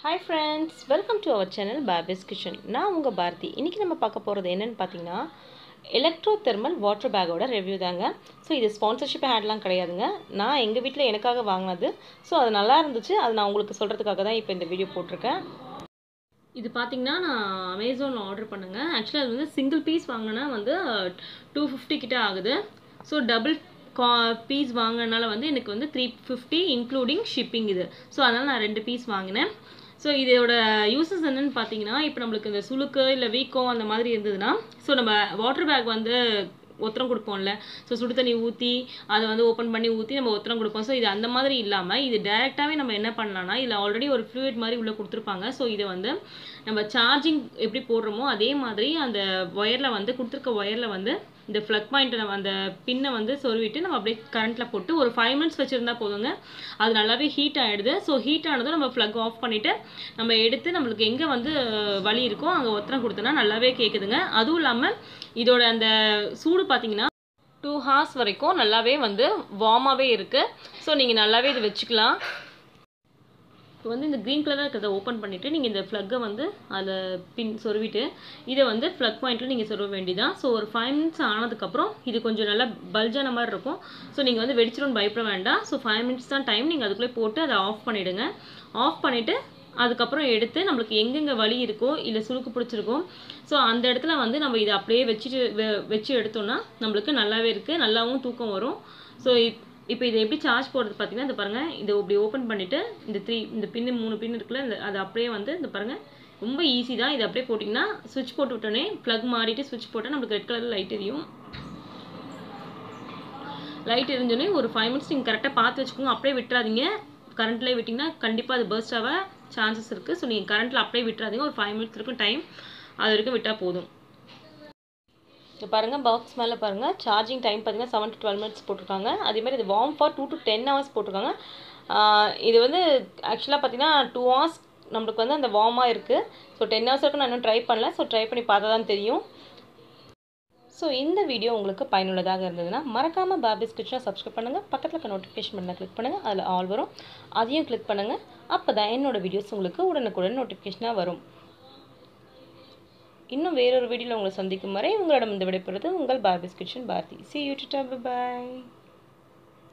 Hi friends, welcome to our channel Barbies Kitchen. நான் உங்க பாரதி. இன்னைக்கு நம்ம பார்க்க போறது என்னன்னு பாத்தீங்கன்னா எலக்ட்ரோதெர்மல் வாட்டர் பேக்கோட ரிவ்யூ தாங்க. சோ இது ஸ்பான்சர்ஷிப் ஆட்லாம் கிடையாதுங்க. நான் எங்க வீட்ல எனக்காக வாங்குனது. சோ அது நல்லா இருந்துச்சு. அது நான் உங்களுக்கு சொல்றதுக்காக தான் இப்போ இந்த வீடியோ போட்டுருக்கேன். இது பாத்தீங்கன்னா நான் Amazonல ஆர்டர் பண்ணுங்க. एक्चुअली அது வந்து சிங்கிள் பீஸ் வாங்குனா வந்து 250 கிட்ட ஆகுது. சோ டபுள் பீஸ் வாங்குனனால வந்து எனக்கு வந்து 350 இன்க்ளூடிங் ஷிப்பிங் இது. சோ அதனால நான் ரெண்டு பீஸ் வாங்கினேன். ஸோ இதோட யூசஸ் என்னன்னு பார்த்தீங்கன்னா இப்போ நம்மளுக்கு இந்த சுளுக்கு இல்லை வீக்கம் அந்த மாதிரி இருந்ததுன்னா ஸோ நம்ம வாட்டர் பேக் வந்து ஒத்தரம் கொடுப்போம்ல ஸோ சுடு தண்ணி ஊற்றி அதை வந்து ஓப்பன் பண்ணி ஊற்றி நம்ம ஒத்தரம் கொடுப்போம் ஸோ இது அந்த மாதிரி இல்லாமல் இது டேரெக்டாகவே நம்ம என்ன பண்ணலாம்னா இதில் ஆல்ரெடி ஒரு ஃப்ளூயிட் மாதிரி உள்ளே கொடுத்துருப்பாங்க ஸோ இதை வந்து நம்ம சார்ஜிங் எப்படி போடுறோமோ அதே மாதிரி அந்த ஒயரில் வந்து கொடுத்துருக்க ஒயரில் வந்து இந்த ஃப்ளக் பாயிண்ட்டை நம்ம அந்த பின்னை வந்து சொருவிட்டு நம்ம அப்படியே கரண்ட்டில் போட்டு ஒரு 5 மினிட்ஸ் வச்சுருந்தா போதுங்க அது நல்லாவே ஹீட் ஆகிடுது ஸோ ஹீட் ஆனதும் நம்ம ஃப்ளக் ஆஃப் பண்ணிவிட்டு நம்ம எடுத்து நம்மளுக்கு எங்கே வந்து வலி இருக்கோ அங்கே ஒத்தரம் கொடுத்தோன்னா நல்லாவே கேட்குதுங்க அதுவும் இல்லாமல் இதோட அந்த சூடு பார்த்தீங்கன்னா 2 hours வரைக்கும் நல்லாவே வந்து வார்மாகவே இருக்குது ஸோ நீங்கள் நல்லாவே இது வச்சுக்கலாம் இப்போ வந்து இந்த க்ரீன் கலராக இருக்கிறத ஓப்பன் பண்ணிவிட்டு நீங்கள் இந்த ஃப்ளக்கை வந்து அதில் பின் சொருவிட்டு இதை வந்து ஃப்ளக் பாயிண்ட்டில் நீங்கள் சொருவ வேண்டியதான் ஸோ ஒரு 5 மினிட்ஸ் ஆனதுக்கப்புறம் இது கொஞ்சம் நல்லா பல்ஜான மாதிரி இருக்கும் ஸோ நீங்கள் வந்து வெடிச்சிடும்னு பயப்பட வேண்டாம் ஸோ 5 மினிட்ஸ் தான் டைம் நீங்கள் அதுக்குள்ளே போட்டு அதை ஆஃப் பண்ணிவிடுங்க ஆஃப் பண்ணிவிட்டு அதுக்கப்புறம் எடுத்து நம்மளுக்கு எங்கெங்கே வலி இருக்கோ இல்லை சுருக்கு பிடிச்சிருக்கோம் ஸோ அந்த இடத்துல வந்து நம்ம இதை அப்படியே வச்சு எடுத்தோம்னா நம்மளுக்கு நல்லாவே இருக்குது நல்லாவும் தூக்கம் வரும் ஸோ இப்போ இதை எப்படி சார்ஜ் போடுறது பார்த்தீங்கன்னா இந்த பாருங்கள் இதை இப்படி ஓப்பன் பண்ணிவிட்டு இந்த பின்னு 3 பின் இருக்குல்ல அது அப்படியே வந்து இந்த பாருங்கள் ரொம்ப ஈஸி தான் இதை அப்படியே போட்டிங்கன்னா சுவிட்ச் போட்டு விட்டோன்னே ப்ளக் மாறிட்டு சுவிட்ச் போட்டால் நம்மளுக்கு ரெட் கலரில் லைட் எரியும் லைட் எரிஞ்சோடனே ஒரு 5 மினிட்ஸ் நீங்கள் கரெக்டாக பார்த்து வச்சுக்கோங்க அப்படியே விட்டுறாதீங்க கரண்ட்லேயே விட்டிங்கன்னா கண்டிப்பாக அது பர்ஸ்ட் ஆக சான்சஸ் இருக்குது ஸோ நீங்கள் கரண்ட்டில் அப்படியே விட்டுறாதீங்க ஒரு 5 மினிட்ஸ் இருக்கும் டைம் அது வரைக்கும் விட்டால் போதும் இப்போ பாருங்கள் பாக்ஸ் மேலே பாருங்கள் சார்ஜிங் டைம் பார்த்தீங்கன்னா 7 to 12 மினிட்ஸ் போட்டிருக்காங்க அதேமாதிரி இது வார்ம் ஃபார் 2 to 10 hours போட்டிருக்காங்க இது வந்து ஆக்சுவலாக பார்த்தீங்கன்னா 2 hours நம்மளுக்கு வந்து அந்த வார்மாக இருக்குது ஸோ 10 hours வரைக்கும் நான் இன்னும் ட்ரை பண்ணல ஸோ ட்ரை பண்ணி பார்த்தா தான் தெரியும் ஸோ இந்த வீடியோ உங்களுக்கு பயனுள்ளதாக இருந்ததுன்னா மறக்காமல் பாபிஸ் கிச்சனை சப்ஸ்கிரைப் பண்ணுங்கள் பக்கத்தில் இருக்க நோட்டிஃபிகேஷன் பண்ண கிளிக் பண்ணுங்கள் அதில் ஆல் வரும் அதையும் கிளிக் பண்ணுங்கள் அப்போ தான் என்னோடய வீடியோஸ் உங்களுக்கு உடனுக்குடன் நோட்டிஃபிகேஷனாக வரும் இன்னும் வேறொரு வீடியோவில் உங்களை சந்திக்கும் வரை உங்களிடம் இந்த விடைபெறுவது உங்கள் பாபிஸ் kitchen Bharathi see you, bye bye.